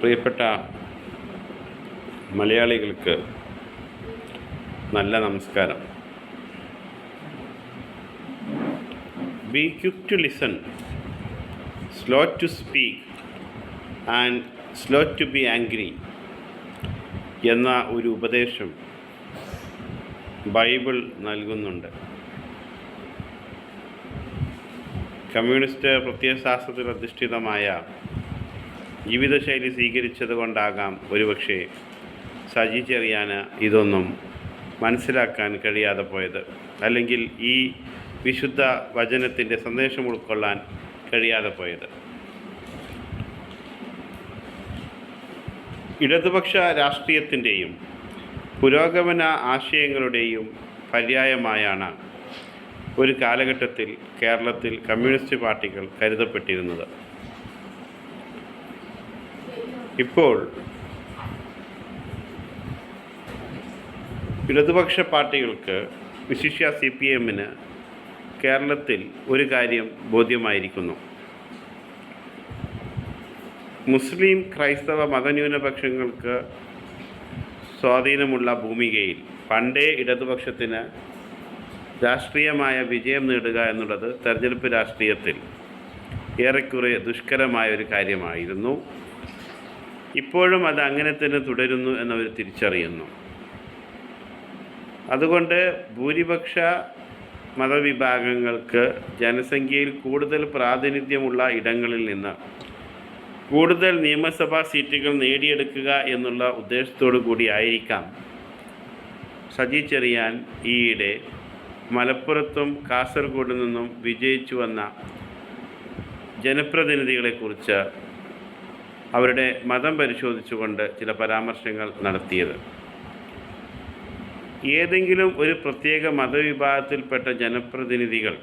പ്രിയപ്പെട്ട മലയാളികൾക്ക് നല്ല നമസ്കാരം. Be quick to listen, slow to speak and slow to be angry എന്ന ഒരു ഉപദേശം ബൈബിൾ നൽകുന്നുണ്ട്. കമ്മ്യൂണിസ്റ്റ് പ്രത്യയശാസ്ത്രത്തിൽ അധിഷ്ഠിതമായ ജീവിതശൈലി സ്വീകരിച്ചത് കൊണ്ടാകാം ഒരുപക്ഷെ സജി ചെറിയാന് ഇതൊന്നും മനസ്സിലാക്കാൻ കഴിയാതെ പോയത്, അല്ലെങ്കിൽ ഈ വിശുദ്ധ വചനത്തിൻ്റെ സന്ദേശം ഉൾക്കൊള്ളാൻ കഴിയാതെ പോയത്. ഇടതുപക്ഷ രാഷ്ട്രീയത്തിൻ്റെയും പുരോഗമന ആശയങ്ങളുടെയും പര്യായമായാണ് ഒരു കാലഘട്ടത്തിൽ കേരളത്തിൽ കമ്മ്യൂണിസ്റ്റ് പാർട്ടികൾ കരുതപ്പെട്ടിരുന്നത്. ഇപ്പോൾ ഇടതുപക്ഷ പാർട്ടികൾക്ക്, വിശിഷ്യ CPM-ന് കേരളത്തിൽ ഒരു കാര്യം ബോധ്യമായിരിക്കുന്നു. മുസ്ലിം ക്രൈസ്തവ മതന്യൂനപക്ഷങ്ങൾക്ക് സ്വാധീനമുള്ള ഭൂമികയിൽ പണ്ടേ ഇടതുപക്ഷത്തിന് രാഷ്ട്രീയമായ വിജയം നേടുക എന്നുള്ളത് തെരഞ്ഞെടുപ്പ് രാഷ്ട്രീയത്തിൽ ഏറെക്കുറെ ദുഷ്കരമായ ഒരു കാര്യമായിരുന്നു. ഇപ്പോഴും അത് അങ്ങനെ തന്നെ തുടരുന്നു എന്നവർ തിരിച്ചറിയുന്നു. അതുകൊണ്ട് ഭൂരിപക്ഷ മതവിഭാഗങ്ങൾക്ക് ജനസംഖ്യയിൽ കൂടുതൽ പ്രാതിനിധ്യമുള്ള ഇടങ്ങളിൽ നിന്ന് കൂടുതൽ നിയമസഭാ സീറ്റുകൾ നേടിയെടുക്കുക എന്നുള്ള ഉദ്ദേശത്തോടു കൂടി ആയിരിക്കാം സജി ചെറിയാൻ ഈയിടെ മലപ്പുറത്തും കാസർഗോഡ് നിന്നും വിജയിച്ചു വന്ന ജനപ്രതിനിധികളെക്കുറിച്ച് അവരുടെ മതം പരിശോധിച്ചുകൊണ്ട് ചില പരാമർശങ്ങൾ നടത്തിയത്. ഏതെങ്കിലും ഒരു പ്രത്യേക മതവിഭാഗത്തിൽപ്പെട്ട ജനപ്രതിനിധികൾ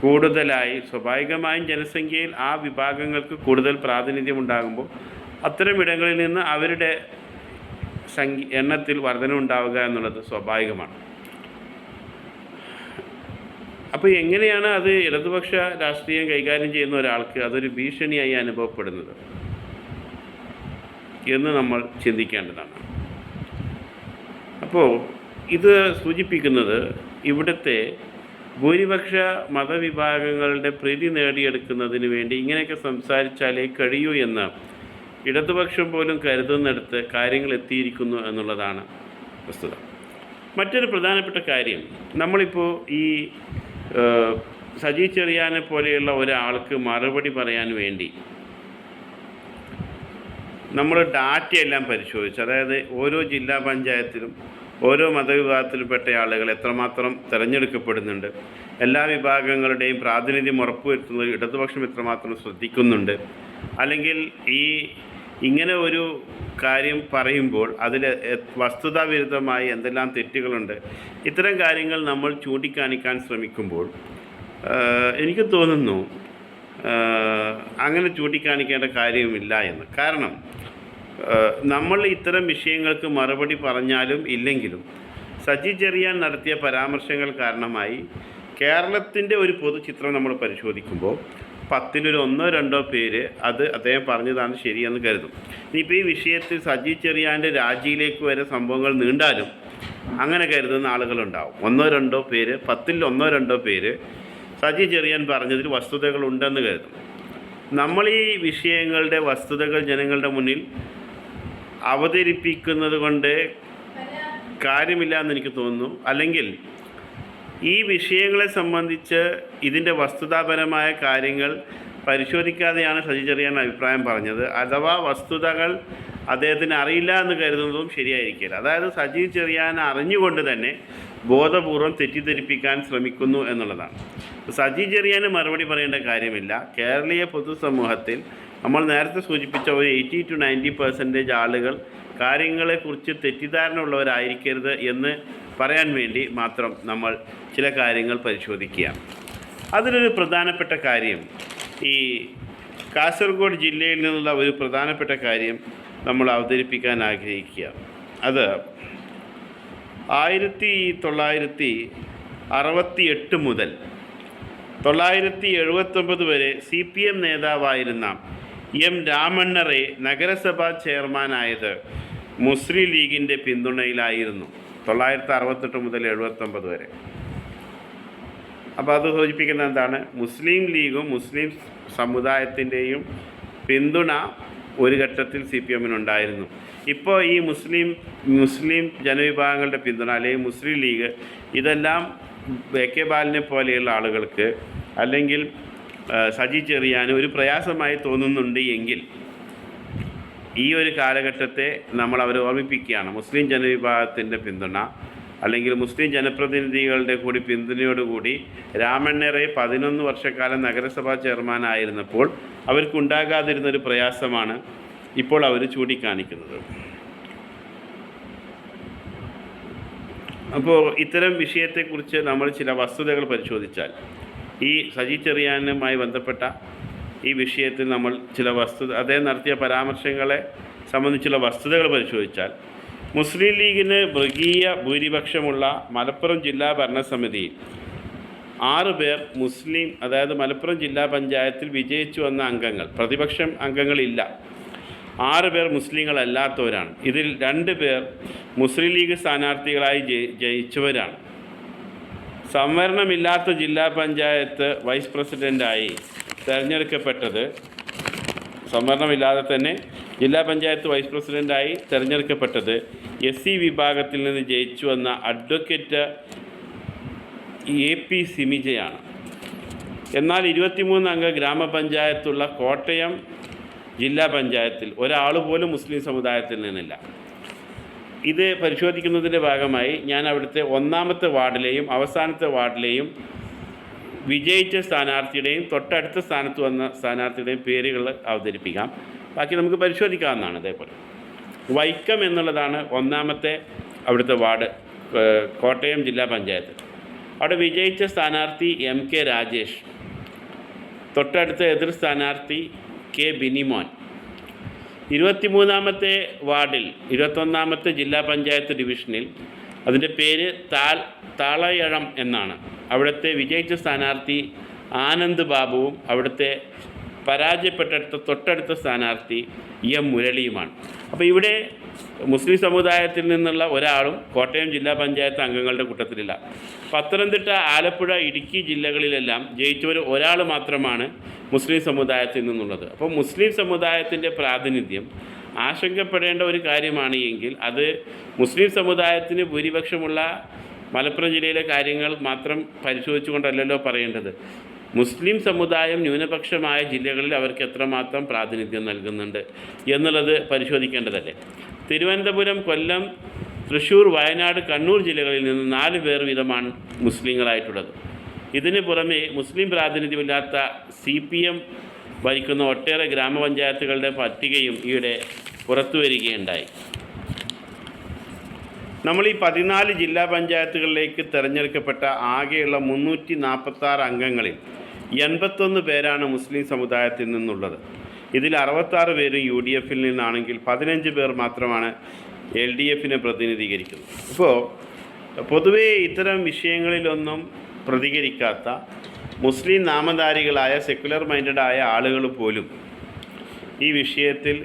കൂടുതലായി, സ്വാഭാവികമായും ജനസംഖ്യയിൽ ആ വിഭാഗങ്ങൾക്ക് കൂടുതൽ പ്രാതിനിധ്യം ഉണ്ടാകുമ്പോൾ അത്തരം ഇടങ്ങളിൽ നിന്ന് അവരുടെ എണ്ണത്തിൽ വർധനവുണ്ടാവുക എന്നുള്ളത് സ്വാഭാവികമാണ്. അപ്പോൾ എങ്ങനെയാണ് അത് ഇടതുപക്ഷ രാഷ്ട്രീയം കൈകാര്യം ചെയ്യുന്ന ഒരാൾക്ക് അതൊരു ഭീഷണിയായി അനുഭവപ്പെടുന്നത് എന്ന് നമ്മൾ ചിന്തിക്കേണ്ടതാണ്. അപ്പോൾ ഇത് സൂചിപ്പിക്കുന്നത് ഇവിടുത്തെ ഭൂരിപക്ഷ മതവിഭാഗങ്ങളുടെ പ്രീതി നേടിയെടുക്കുന്നതിന് വേണ്ടി ഇങ്ങനെയൊക്കെ സംസാരിച്ചാലേ കഴിയൂ എന്ന് ഇടതുപക്ഷം പോലും കരുതുന്നിടത്ത് കാര്യങ്ങൾ എത്തിയിരിക്കുന്നു എന്നുള്ളതാണ് വസ്തുത. മറ്റൊരു പ്രധാനപ്പെട്ട കാര്യം, നമ്മളിപ്പോൾ ഈ സജി ചെറിയാനെ പോലെയുള്ള ഒരാൾക്ക് മറുപടി പറയാൻ വേണ്ടി നമ്മൾ ഡാറ്റയെല്ലാം പരിശോധിച്ചു. അതായത് ഓരോ ജില്ലാ പഞ്ചായത്തിലും ഓരോ മതവിഭാഗത്തിൽപ്പെട്ട ആളുകൾ എത്രമാത്രം തിരഞ്ഞെടുക്കപ്പെടുന്നുണ്ട്, എല്ലാ വിഭാഗങ്ങളുടെയും പ്രാതിനിധ്യം ഉറപ്പുവരുത്തുന്നത് ഇടതുപക്ഷം എത്രമാത്രം ശ്രദ്ധിക്കുന്നുണ്ട്, അല്ലെങ്കിൽ ഇങ്ങനെ ഒരു കാര്യം പറയുമ്പോൾ അതിൽ വസ്തുതാവിരുദ്ധമായി എന്തെല്ലാം തെറ്റുകളുണ്ട്, ഇത്തരം കാര്യങ്ങൾ നമ്മൾ ചൂണ്ടിക്കാണിക്കാൻ ശ്രമിക്കുമ്പോൾ എനിക്ക് തോന്നുന്നു അങ്ങനെ ചൂണ്ടിക്കാണിക്കേണ്ട കാര്യവുമില്ല എന്ന്. കാരണം നമ്മൾ ഇത്തരം വിഷയങ്ങൾക്ക് മറുപടി പറഞ്ഞാലും ഇല്ലെങ്കിലും സജി ചെറിയാൻ നടത്തിയ പരാമർശങ്ങൾ കാരണമായി കേരളത്തിൻ്റെ ഒരു പൊതുചിത്രം നമ്മൾ പരിശോധിക്കുമ്പോൾ 10-ൽ 1-2 പേര് അത് അദ്ദേഹം പറഞ്ഞതാണ് ശരിയെന്ന് കരുതും. ഇനിയിപ്പോൾ ഈ വിഷയത്തിൽ സജി ചെറിയാൻ്റെ രാജിയിലേക്ക് വരെ സംഭവങ്ങൾ നീണ്ടാലും അങ്ങനെ കരുതുന്ന ആളുകളുണ്ടാവും. 1-2 പേര്, 10-ൽ 1-2 പേര് സജി ചെറിയാൻ പറഞ്ഞതിൽ വസ്തുതകളുണ്ടെന്ന് കരുതും. നമ്മൾ ഈ വിഷയങ്ങളുടെ വസ്തുതകൾ ജനങ്ങളുടെ മുന്നിൽ അവതരിപ്പിക്കുന്നത് കൊണ്ട് കാര്യമില്ല എന്ന് എനിക്ക് തോന്നുന്നു. അല്ലെങ്കിൽ ഈ വിഷയങ്ങളെ സംബന്ധിച്ച് ഇതിൻ്റെ വസ്തുതാപരമായ കാര്യങ്ങൾ പരിശോധിക്കാതെയാണ് സജി ചെറിയാൻ അഭിപ്രായം പറഞ്ഞത്. അഥവാ വസ്തുതകൾ അദ്ദേഹത്തിന് അറിയില്ല എന്ന് കരുതുന്നതും ശരിയായിരിക്കില്ല. അതായത് സജി ചെറിയാൻ അറിഞ്ഞുകൊണ്ട് തന്നെ ബോധപൂർവം തെറ്റിദ്ധരിപ്പിക്കാൻ ശ്രമിക്കുന്നു എന്നുള്ളതാണ്. സജി ചെറിയാന് മറുപടി പറയേണ്ട കാര്യമില്ല. കേരളീയ പൊതുസമൂഹത്തിൽ നമ്മൾ നേരത്തെ സൂചിപ്പിച്ച ഒരു 80-90% ആളുകൾ കാര്യങ്ങളെക്കുറിച്ച് തെറ്റിദ്ധാരണ ഉള്ളവരായിരിക്കരുത് എന്ന് പറയാൻ വേണ്ടി മാത്രം നമ്മൾ ചില കാര്യങ്ങൾ പരിശോധിക്കുക. അതിലൊരു പ്രധാനപ്പെട്ട കാര്യം, ഈ കാസർഗോഡ് ജില്ലയിൽ നിന്നുള്ള ഒരു പ്രധാനപ്പെട്ട കാര്യം നമ്മൾ അവതരിപ്പിക്കാൻ ആഗ്രഹിക്കുക. അത് 1968 മുതൽ 1979 വരെ CPM നേതാവായിരുന്ന എം രാമണ്ണറെ നഗരസഭാ ചെയർമാനായത് മുസ്ലിം ലീഗിൻ്റെ പിന്തുണയിലായിരുന്നു 1968 മുതൽ 79 വരെ. അപ്പോൾ അത് സൂചിപ്പിക്കുന്നത് എന്താണ്? മുസ്ലിം ലീഗും മുസ്ലിം സമുദായത്തിൻ്റെയും പിന്തുണ ഒരു ഘട്ടത്തിൽ CPM ഉണ്ടായിരുന്നു. ഇപ്പോൾ ഈ മുസ്ലിം ജനവിഭാഗങ്ങളുടെ പിന്തുണ അല്ലെങ്കിൽ മുസ്ലിം ലീഗ് ഇതെല്ലാം AK ബാലനെ പോലെയുള്ള ആളുകൾക്ക് അല്ലെങ്കിൽ സജി ചെറിയാൻ ഒരു പ്രയാസമായി തോന്നുന്നുണ്ട് എങ്കിൽ ഈ ഒരു കാലഘട്ടത്തെ നമ്മൾ അവരെ ഓർമ്മിപ്പിക്കുകയാണ്. മുസ്ലിം ജനവിഭാഗത്തിൻ്റെ പിന്തുണ അല്ലെങ്കിൽ മുസ്ലിം ജനപ്രതിനിധികളുടെ കൂടി പിന്തുണയോടുകൂടി രാമണ്ണറെ 11 വർഷക്കാലം നഗരസഭാ ചെയർമാനായിരുന്നപ്പോൾ അവർക്കുണ്ടാകാതിരുന്നൊരു പ്രയാസമാണ് ഇപ്പോൾ അവർ ചൂണ്ടിക്കാണിക്കുന്നത്. അപ്പോൾ ഇത്തരം വിഷയത്തെക്കുറിച്ച് നമ്മൾ ചില വസ്തുതകൾ പരിശോധിച്ചാൽ, ഈ സജി ചെറിയാനുമായി ബന്ധപ്പെട്ട ഈ വിഷയത്തിൽ നമ്മൾ ചില അദ്ദേഹം നടത്തിയ പരാമർശങ്ങളെ സംബന്ധിച്ചുള്ള വസ്തുതകൾ പരിശോധിച്ചാൽ, മുസ്ലിം ലീഗിന് മൃഗീയ ഭൂരിപക്ഷമുള്ള മലപ്പുറം ജില്ലാ ഭരണസമിതിയിൽ 6 പേർ മുസ്ലിം, അതായത് മലപ്പുറം ജില്ലാ പഞ്ചായത്തിൽ വിജയിച്ചു വന്ന അംഗങ്ങൾ, പ്രതിപക്ഷം അംഗങ്ങളില്ല, 6 പേർ മുസ്ലിങ്ങളല്ലാത്തവരാണ്. ഇതിൽ 2 പേർ മുസ്ലിം ലീഗ് സ്ഥാനാർത്ഥികളായി ജയിച്ചവരാണ്. സംവരണമില്ലാത്ത ജില്ലാ പഞ്ചായത്ത് വൈസ് പ്രസിഡൻ്റായി തിരഞ്ഞെടുക്കപ്പെട്ടത്, സംവരണമില്ലാതെ തന്നെ ജില്ലാ പഞ്ചായത്ത് വൈസ് പ്രസിഡൻ്റായി തിരഞ്ഞെടുക്കപ്പെട്ടത് SC വിഭാഗത്തിൽ നിന്ന് ജയിച്ചു വന്ന അഡ്വക്കേറ്റ് AP സിമിജയാണ്. എന്നാൽ 23 അംഗ ഗ്രാമപഞ്ചായത്തുള്ള കോട്ടയം ജില്ലാ പഞ്ചായത്തിൽ ഒരാൾ പോലും മുസ്ലിം സമുദായത്തിൽ നിന്നില്ല. ഇത് പരിശോധിക്കുന്നതിൻ്റെ ഭാഗമായി ഞാൻ അവിടുത്തെ 1ാമത്തെ വാർഡിലെയും അവസാനത്തെ വാർഡിലെയും വിജയിച്ച സ്ഥാനാർത്ഥിയുടെയും തൊട്ടടുത്ത സ്ഥാനത്ത് വന്ന സ്ഥാനാർത്ഥിയുടെയും പേരുകൾ അവതരിപ്പിക്കാം. ബാക്കി നമുക്ക് പരിശോധിക്കാവുന്നതാണ്. അതേപോലെ വൈക്കം എന്നുള്ളതാണ് 1ാമത്തെ അവിടുത്തെ വാർഡ്, കോട്ടയം ജില്ലാ പഞ്ചായത്ത്. അവിടെ വിജയിച്ച സ്ഥാനാർത്ഥി MK രാജേഷ്, തൊട്ടടുത്ത എതിർ സ്ഥാനാർത്ഥി K ബിനിമോൻ. 23ാമത്തെ വാർഡിൽ 21ാമത്തെ ജില്ലാ പഞ്ചായത്ത് ഡിവിഷനിൽ അതിൻ്റെ പേര് താളയഴം എന്നാണ്. അവിടുത്തെ വിജയിച്ച സ്ഥാനാർത്ഥി ആനന്ദ് ബാബുവും അവിടുത്തെ പരാജയപ്പെട്ട തൊട്ടടുത്ത സ്ഥാനാർത്ഥി M മുരളിയുമാണ്. അപ്പോൾ ഇവിടെ മുസ്ലിം സമുദായത്തിൽ നിന്നുള്ള ഒരാളും കോട്ടയം ജില്ലാ പഞ്ചായത്ത് അംഗങ്ങളുടെ കൂട്ടത്തിലില്ല. പത്തനംതിട്ട, ആലപ്പുഴ, ഇടുക്കി ജില്ലകളിലെല്ലാം ജയിച്ചവർ ഒരാൾ മാത്രമാണ് മുസ്ലിം സമുദായത്തിൽ നിന്നുള്ളത്. അപ്പോൾ മുസ്ലിം സമുദായത്തിൻ്റെ പ്രാതിനിധ്യം ആശങ്കപ്പെടേണ്ട ഒരു കാര്യമാണ് എങ്കിൽ അത് മുസ്ലിം സമുദായത്തിന് ഭൂരിപക്ഷമുള്ള മലപ്പുറം ജില്ലയിലെ കാര്യങ്ങൾ മാത്രം പരിശോധിച്ചുകൊണ്ടല്ലല്ലോ പറയേണ്ടത്. മുസ്ലിം സമുദായം ന്യൂനപക്ഷമായ ജില്ലകളിൽ അവർക്ക് എത്രമാത്രം പ്രാതിനിധ്യം നൽകുന്നുണ്ട് എന്നുള്ളത് പരിശോധിക്കേണ്ടതല്ലേ. തിരുവനന്തപുരം, കൊല്ലം, തൃശ്ശൂർ, വയനാട്, കണ്ണൂർ ജില്ലകളിൽ നിന്ന് 4 പേർ വീതമാണ് മുസ്ലിങ്ങളായിട്ടുള്ളത്. ഇതിന് പുറമെ മുസ്ലിം പ്രാതിനിധ്യമില്ലാത്ത CPM ഭരിക്കുന്ന ഒട്ടേറെ ഗ്രാമപഞ്ചായത്തുകളുടെ പട്ടികയും ഈയിടെ പുറത്തു വരികയുണ്ടായി. നമ്മൾ ഈ 14 ജില്ലാ പഞ്ചായത്തുകളിലേക്ക് തിരഞ്ഞെടുക്കപ്പെട്ട ആകെയുള്ള 346 അംഗങ്ങളിൽ 81 പേരാണ് മുസ്ലിം സമുദായത്തിൽ നിന്നുള്ളത്. ഇതിൽ 66 പേരും UDFിൽ നിന്നാണെങ്കിൽ 15 പേർ മാത്രമാണ് LDFിനെ പ്രതിനിധീകരിക്കുന്നത്. അപ്പോൾ പൊതുവേ ഇത്തരം വിഷയങ്ങളിലൊന്നും പ്രതികരിക്കാത്ത മുസ്ലിം നാമധാരികളായ സെക്കുലർ മൈൻഡഡായ ആളുകൾ പോലും ഈ വിഷയത്തിൽ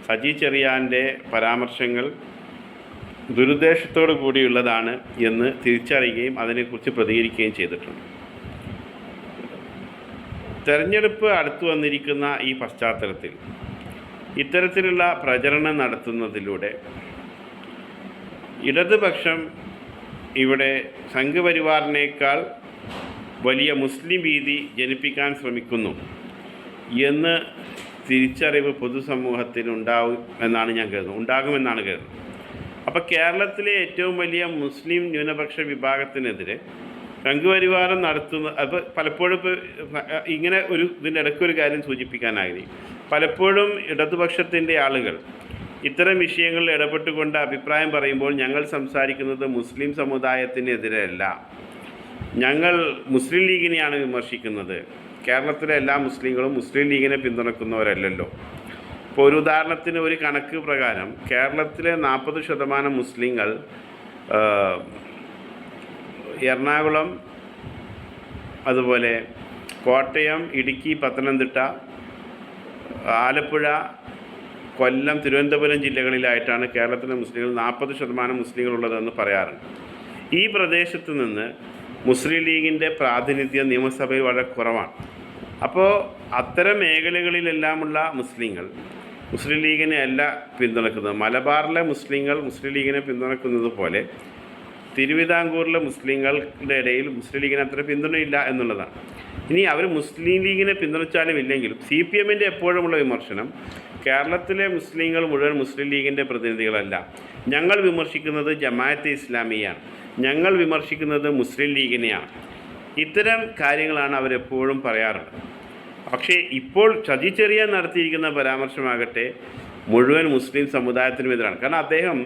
സജി ചെറിയാൻ്റെ പരാമർശങ്ങൾ ദുരുദ്ദേശത്തോടു കൂടിയുള്ളതാണ് എന്ന് തിരിച്ചറിയുകയും അതിനെക്കുറിച്ച് പ്രതികരിക്കുകയും ചെയ്തിട്ടുണ്ട്. തെരഞ്ഞെടുപ്പ് അടുത്തു വന്നിരിക്കുന്ന ഈ പശ്ചാത്തലത്തിൽ ഇത്തരത്തിലുള്ള പ്രചരണം നടത്തുന്നതിലൂടെ ഇടതുപക്ഷം ഇവിടെ സംഘപരിവാറിനേക്കാൾ വലിയ മുസ്ലിം ഭീതി ജനിപ്പിക്കാൻ ശ്രമിക്കുന്നു എന്ന് തിരിച്ചറിവ് പൊതുസമൂഹത്തിൽ ഉണ്ടാകുമെന്നാണ് കരുതുന്നത്. അപ്പോൾ കേരളത്തിലെ ഏറ്റവും വലിയ മുസ്ലിം ന്യൂനപക്ഷ വിഭാഗത്തിനെതിരെ സംഘപരിവാരം നടത്തുന്ന, അപ്പോൾ പലപ്പോഴും ഇപ്പോൾ ഇങ്ങനെ ഇതിൻ്റെ ഇടയ്ക്കൊരു കാര്യം സൂചിപ്പിക്കാനായി, പലപ്പോഴും ഇടതുപക്ഷത്തിൻ്റെ ആളുകൾ ഇത്തരം വിഷയങ്ങളിൽ ഇടപെട്ടുകൊണ്ട് അഭിപ്രായം പറയുമ്പോൾ ഞങ്ങൾ സംസാരിക്കുന്നത് മുസ്ലിം സമുദായത്തിനെതിരെയല്ല, ഞങ്ങൾ മുസ്ലിം ലീഗിനെയാണ് വിമർശിക്കുന്നത്, കേരളത്തിലെ എല്ലാ മുസ്ലിങ്ങളും മുസ്ലിം ലീഗിനെ പിന്തുണക്കുന്നവരല്ലല്ലോ. ഇപ്പോൾ ഒരു ഉദാഹരണത്തിന്, ഒരു കണക്ക് പ്രകാരം കേരളത്തിലെ 40% മുസ്ലിങ്ങൾ എറണാകുളം, അതുപോലെ കോട്ടയം, ഇടുക്കി, പത്തനംതിട്ട, ആലപ്പുഴ, കൊല്ലം, തിരുവനന്തപുരം ജില്ലകളിലായിട്ടാണ് കേരളത്തിലെ മുസ്ലിങ്ങൾ 40% മുസ്ലിങ്ങളുള്ളതെന്ന് പറയാറുണ്ട്. ഈ പ്രദേശത്ത് നിന്ന് മുസ്ലിം ലീഗിൻ്റെ പ്രാതിനിധ്യം നിയമസഭയിൽ വളരെ കുറവാണ്. അപ്പോൾ അത്തരം മേഖലകളിലെല്ലാമുള്ള മുസ്ലിങ്ങൾ മുസ്ലിം ലീഗിനെ അല്ല പിന്തുണക്കുന്നത്. മലബാറിലെ മുസ്ലിങ്ങൾ മുസ്ലിം ലീഗിനെ പിന്തുണക്കുന്നത് പോലെ തിരുവിതാംകൂറിലെ മുസ്ലിങ്ങളുടെ ഇടയിൽ മുസ്ലിം ലീഗിന് അത്ര പിന്തുണയില്ല എന്നുള്ളതാണ്. ഇനി അവർ മുസ്ലിം ലീഗിനെ പിന്തുണച്ചാലും ഇല്ലെങ്കിലും CPM-ൻ്റെ എപ്പോഴുമുള്ള വിമർശനം കേരളത്തിലെ മുസ്ലിങ്ങൾ മുഴുവൻ മുസ്ലിം ലീഗിൻ്റെ പ്രതിനിധികളല്ല, ഞങ്ങൾ വിമർശിക്കുന്നത് ജമാഅത്തെ ഇസ്ലാമിയാണ്, ഞങ്ങൾ വിമർശിക്കുന്നത് മുസ്ലിം ലീഗിനെയാണ്. ഇത്തരം കാര്യങ്ങളാണ് അവരെപ്പോഴും പറയാറുള്ളത്. പക്ഷേ ഇപ്പോൾ സജി ചെറിയാൻ നടത്തിയിരിക്കുന്ന പരാമർശമാകട്ടെ മുഴുവൻ മുസ്ലിം സമുദായത്തിനും എതിരാണ്. കാരണം അദ്ദേഹം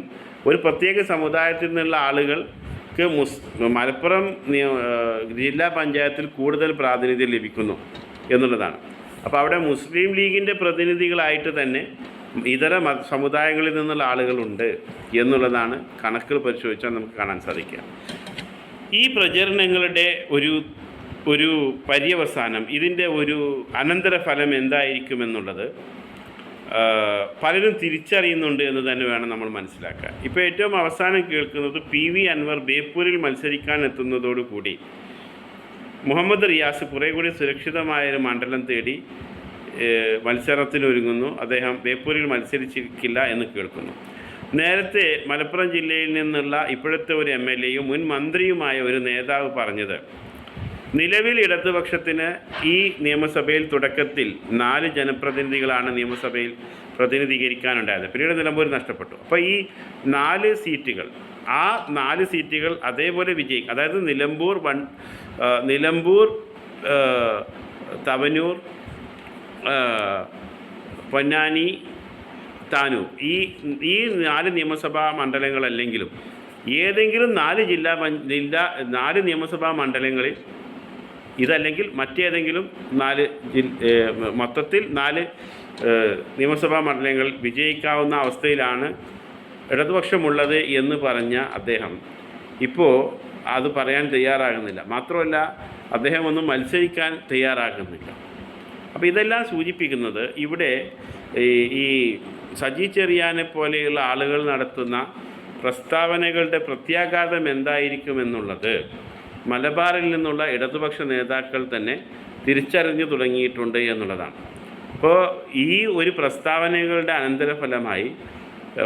ഒരു പ്രത്യേക സമുദായത്തിൽ നിന്നുള്ള ആളുകൾക്ക് മലപ്പുറം ജില്ലാ പഞ്ചായത്തിൽ കൂടുതൽ പ്രാതിനിധ്യം ലഭിക്കുന്നു എന്നുള്ളതാണ്. അപ്പോൾ അവിടെ മുസ്ലിം ലീഗിൻ്റെ പ്രതിനിധികളായിട്ട് തന്നെ ഇതര സമുദായങ്ങളിൽ നിന്നുള്ള ആളുകളുണ്ട് എന്നുള്ളതാണ് കണക്കുകൾ പരിശോധിച്ചാൽ നമുക്ക് കാണാൻ സാധിക്കുക. ഈ പ്രചരണങ്ങളുടെ ഒരു പര്യവസാനം, ഇതിൻ്റെ ഒരു അനന്തരഫലം എന്തായിരിക്കുമെന്നുള്ളത് പലരും തിരിച്ചറിയുന്നുണ്ട് എന്ന് തന്നെ വേണം നമ്മൾ മനസ്സിലാക്കാൻ. ഇപ്പോൾ ഏറ്റവും അവസാനം കേൾക്കുന്നത് PV അൻവർ ബേപ്പൂരിൽ മത്സരിക്കാൻ എത്തുന്നതോടുകൂടി മുഹമ്മദ് റിയാസ് കുറേ കൂടി സുരക്ഷിതമായൊരു മണ്ഡലം തേടി മത്സരത്തിനൊരുങ്ങുന്നു. അദ്ദേഹം ബേപ്പൂരിൽ മത്സരിച്ചിരിക്കില്ല എന്ന് കേൾക്കുന്നു. നേരത്തെ മലപ്പുറം ജില്ലയിൽ നിന്നുള്ള ഇപ്പോഴത്തെ ഒരു MLA-യും മുൻ മന്ത്രിയുമായ ഒരു നേതാവ് പറഞ്ഞത്, നിലവിൽ ഇടതുപക്ഷത്തിന് ഈ നിയമസഭയിൽ തുടക്കത്തിൽ 4 ജനപ്രതിനിധികളാണ് നിയമസഭയിൽ പ്രതിനിധീകരിക്കാനുണ്ടായത്. പിന്നീട് നിലമ്പൂർ നഷ്ടപ്പെട്ടു. അപ്പോൾ ഈ 4 സീറ്റുകൾ, ആ 4 സീറ്റുകൾ അതേപോലെ വിജയിക്കും. അതായത് നിലമ്പൂർ, തവനൂർ, പൊന്നാനി, താനൂർ, ഈ 4 നിയമസഭാ മണ്ഡലങ്ങളല്ലെങ്കിലും ഏതെങ്കിലും 4 നിയമസഭാ മണ്ഡലങ്ങളിൽ ഇതല്ലെങ്കിൽ മറ്റേതെങ്കിലും 4 മൊത്തത്തിൽ 4 നിയമസഭാ മണ്ഡലങ്ങൾ വിജയിക്കാവുന്ന അവസ്ഥയിലാണ് ഇടതുപക്ഷമുള്ളത് എന്ന് പറഞ്ഞ അദ്ദേഹം ഇപ്പോൾ അത് പറയാൻ തയ്യാറാകുന്നില്ല. മാത്രമല്ല അദ്ദേഹം ഒന്നും മത്സരിക്കാൻ തയ്യാറാകുന്നില്ല. അപ്പോൾ ഇതെല്ലാം സൂചിപ്പിക്കുന്നത് ഇവിടെ ഈ സജി ചെറിയാനെ പോലെയുള്ള ആളുകൾ നടത്തുന്ന പ്രസ്താവനകളുടെ പ്രത്യാഘാതം എന്തായിരിക്കുമെന്നുള്ളത് മലബാറിൽ നിന്നുള്ള ഇടതുപക്ഷ നേതാക്കൾ തന്നെ തിരിച്ചറിഞ്ഞു തുടങ്ങിയിട്ടുണ്ട് എന്നുള്ളതാണ്. അപ്പോൾ ഈ ഒരു പ്രസ്താവനകളുടെ അനന്തരഫലമായി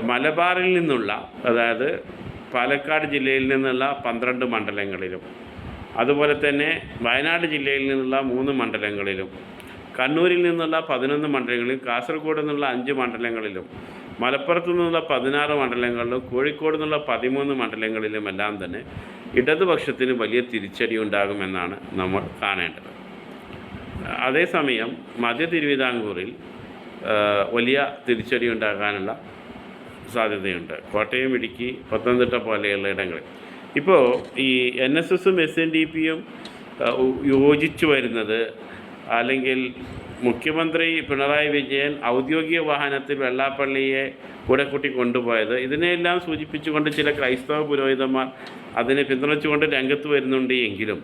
മലബാറിൽ നിന്നുള്ള, അതായത് പാലക്കാട് ജില്ലയിൽ നിന്നുള്ള 12 മണ്ഡലങ്ങളിലും, അതുപോലെ തന്നെ വയനാട് ജില്ലയിൽ നിന്നുള്ള 3 മണ്ഡലങ്ങളിലും, കണ്ണൂരിൽ നിന്നുള്ള 11 മണ്ഡലങ്ങളിലും, കാസർഗോഡ് നിന്നുള്ള 5 മണ്ഡലങ്ങളിലും, മലപ്പുറത്തു നിന്നുള്ള 16 മണ്ഡലങ്ങളിലും, കോഴിക്കോട് നിന്നുള്ള 13 മണ്ഡലങ്ങളിലുമെല്ലാം തന്നെ ഇടതുപക്ഷത്തിന് വലിയ തിരിച്ചടി ഉണ്ടാകുമെന്നാണ് നമ്മൾ കാണേണ്ടത്. അതേസമയം മധ്യ തിരുവിതാംകൂറിൽ വലിയ തിരിച്ചടി ഉണ്ടാകാനുള്ള സാധ്യതയുണ്ട്. കോട്ടയം, ഇടുക്കി, പത്തനംതിട്ട പോലെയുള്ള ഇടങ്ങളിൽ ഇപ്പോൾ ഈ NSS-ഉം SNDP-യും യോജിച്ചു വരുന്നത്, അല്ലെങ്കിൽ മുഖ്യമന്ത്രി പിണറായി വിജയൻ ഔദ്യോഗിക വാഹനത്തിൽ വെള്ളാപ്പള്ളിയെ കൂടെ കൂട്ടി കൊണ്ടുപോയത്, ഇതിനെല്ലാം സൂചിപ്പിച്ചുകൊണ്ട് ചില ക്രൈസ്തവ പുരോഹിതന്മാർ അതിനെ പിന്തുണച്ചുകൊണ്ട് രംഗത്ത് വരുന്നുണ്ട്. എങ്കിലും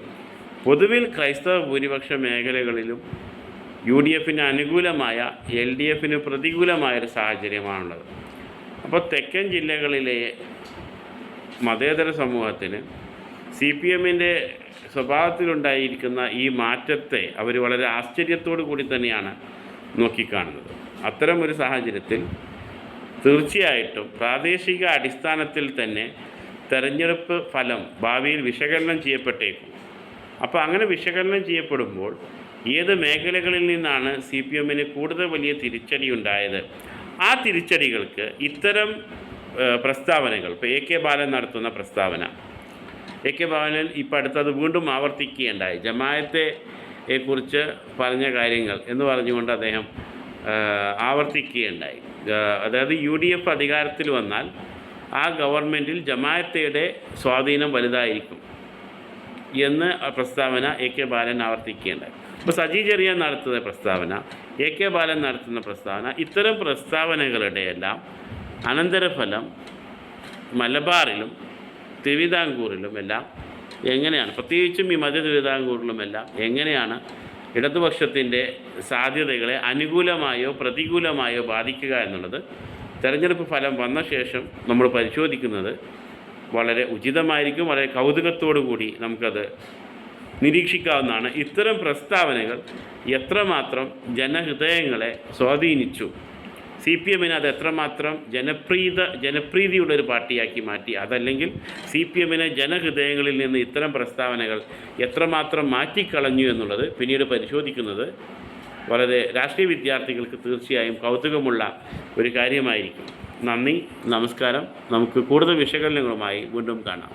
പൊതുവിൽ ക്രൈസ്തവ ഭൂരിപക്ഷ മേഖലകളിലും UDF-ന് അനുകൂലമായ LDF-ന് പ്രതികൂലമായൊരു സാഹചര്യമാണുള്ളത്. അപ്പോൾ തെക്കൻ ജില്ലകളിലെ മതേതര സമൂഹത്തിന് CPM-ൻ്റെ സ്വഭാവത്തിലുണ്ടായിരിക്കുന്ന ഈ മാറ്റത്തെ അവർ വളരെ ആശ്ചര്യത്തോടു കൂടി തന്നെയാണ് നോക്കിക്കാണുന്നത്. അത്തരം ഒരു സാഹചര്യത്തിൽ തീർച്ചയായിട്ടും പ്രാദേശിക അടിസ്ഥാനത്തിൽ തന്നെ തെരഞ്ഞെടുപ്പ് ഫലം ഭാവിയിൽ വിശകലനം ചെയ്യപ്പെട്ടേക്കും. അപ്പോൾ അങ്ങനെ വിശകലനം ചെയ്യപ്പെടുമ്പോൾ ഏത് മേഖലകളിൽ നിന്നാണ് CPM-ന് കൂടുതൽ വലിയ തിരിച്ചടി ഉണ്ടായത്, ആ തിരിച്ചടികൾക്ക് ഇത്തരം പ്രസ്താവനകൾ, ഇപ്പോൾ AK ബാലൻ നടത്തുന്ന പ്രസ്താവന, AK ബാലൻ ഇപ്പോൾ അടുത്തത് വീണ്ടും ആവർത്തിക്കുകയുണ്ടായി. ജമാഅത്തെ കുറിച്ച് പറഞ്ഞ കാര്യങ്ങൾ എന്ന് പറഞ്ഞുകൊണ്ട് അദ്ദേഹം ആവർത്തിക്കുകയുണ്ടായി. അതായത് UDF അധികാരത്തിൽ വന്നാൽ ആ ഗവൺമെൻറ്റിൽ ജമാഅത്തയുടെ സ്വാധീനം വലുതായിരിക്കും എന്ന് പ്രസ്താവന AK ബാലൻ ആവർത്തിക്കുകയുണ്ടായി. ഇപ്പോൾ സജി ചെറിയാൻ നടത്തുന്ന പ്രസ്താവന, AK ബാലൻ നടത്തുന്ന പ്രസ്താവന, ഇത്തരം പ്രസ്താവനകളുടെ എല്ലാം അനന്തരഫലം മലബാറിലും തിരുവിതാംകൂറിലും എല്ലാം എങ്ങനെയാണ്, പ്രത്യേകിച്ചും ഈ മധ്യ തിരുവിതാംകൂറിലുമെല്ലാം എങ്ങനെയാണ് ഇടതുപക്ഷത്തിൻ്റെ സാധ്യതകളെ അനുകൂലമായോ പ്രതികൂലമായോ ബാധിക്കുക എന്നുള്ളത് തെരഞ്ഞെടുപ്പ് ഫലം വന്ന ശേഷം നമ്മൾ പരിശോധിക്കുന്നത് വളരെ ഉചിതമായിരിക്കും. വളരെ കൗതുകത്തോടു കൂടി നമുക്കത് നിരീക്ഷിക്കാവുന്നതാണ്. ഇത്തരം പ്രസ്താവനകൾ എത്രമാത്രം ജനഹൃദയങ്ങളെ സ്വാധീനിച്ചു, CPM-നെ അത് എത്രമാത്രം ജനപ്രീതിയുടെ ഒരു പാർട്ടിയാക്കി മാറ്റി, അതല്ലെങ്കിൽ CPM-നെ ജനഹൃദയങ്ങളിൽ നിന്ന് ഇത്തരം പ്രസ്താവനകൾ എത്രമാത്രം മാറ്റിക്കളഞ്ഞു എന്നുള്ളത് പിന്നീട് പരിശോധിക്കുന്നത് വളരെ രാഷ്ട്രീയ വിദ്യാർത്ഥികൾക്ക് തീർച്ചയായും കൗതുകമുള്ള ഒരു കാര്യമായിരിക്കും. നന്ദി, നമസ്കാരം. നമുക്ക് കൂടുതൽ വിശകലനങ്ങളുമായി വീണ്ടും കാണാം.